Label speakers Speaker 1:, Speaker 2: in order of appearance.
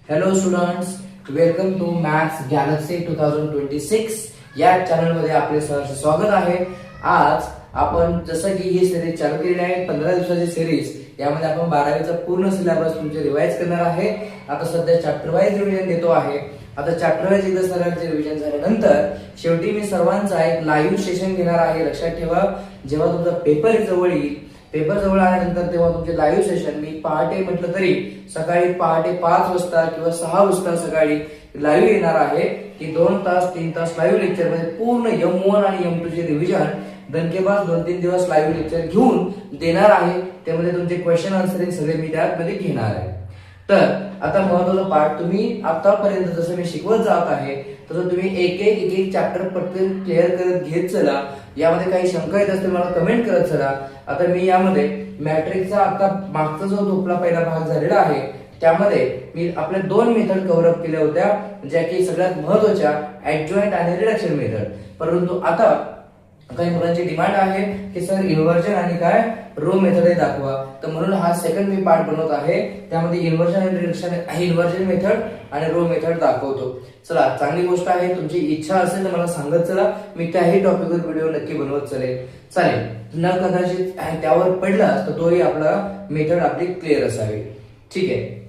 Speaker 1: Hello students, welcome to Maths Galaxy 2026 या channel मध्ये आपले सहर्ष स्वागत आहे। आज आपण जसं की ही सिरीज चालू केली आहे 15 दिवसाची सिरीज, यामध्ये आपण 12वीचा पूर्ण सिलेबस तुमचे रिवाइज करणार आहे। आता सध्या चॅप्टर वाईज रिव्हिजन देतो आहे। आता चॅप्टर वाईज एकदा सरांचे रिव्हिजन झाल्यानंतर शेवटी मी सर्वांचा एक लाईव्ह सेशन घेणार आहे। लक्षात ठेवा, जेव्हा तुमचा पेपर जवळ येईल, पेपर जवळ आल्यानंतर तेव्हा तुमचे लाईव्ह सेशन मी पहाटे म्हटलं तरी सकाळी पहाटे 5 वाजता किंवा 6 वाजता सकाळी लाईव्ह येणार आहे की 2 तास 3 तास लाईव्ह लेक्चर मध्ये पूर्ण M1 आणि M2 चे रिव्हिजन दणकेबाज 2-3 दिवस लाईव्ह लेक्चर घेऊन देणार आहे। त्यामध्ये तुमचे क्वेश्चन आन्सरिंग सगळे मी त्यामध्ये घेणार आहे। तर आता महत्त्वाचा पार्ट, तुम्ही आतापर्यंत जसं मी शिकवत जात आहे तसं तुम्ही एक एक चॅप्टर पटकन क्लिअर करत घेत चला। यामध्ये काही शंका येत असतील मला कमेंट करत चला। आता मी यामध्ये मॅट्रिक्सचा आता मागचा जो आपला पहिला भाग झालेला आहे त्यामध्ये मी आपल्या 2 मेथड कव्हर अप केल्या होत्या, ज्या की सगळ्यात महत्त्वाच्या ऍडजॉइंट आणि रिडक्शन मेथड। परंतु आता काही मुलांची डिमांड आहे की सर इन्व्हर्जन आणि काय रो मेथड दाखवा, तर म्हणून हा सेकंड मी पार्ट बनवत आहे। त्यामध्ये इन्व्हर्जन आणि रिडक्शन, इन्व्हर्जन मेथड आणि रो मेथड दाखवतो। चला, चांगली गोष्ट आहे। तुमची इच्छा असेल तर मला सांगत चला, मी त्याही टॉपिकवर व्हिडिओ नक्की बनवत चालेल। न कदाचित त्यावर पडलास तर तोही आपला मेथड आपली क्लिअर असावी। ठीक आहे।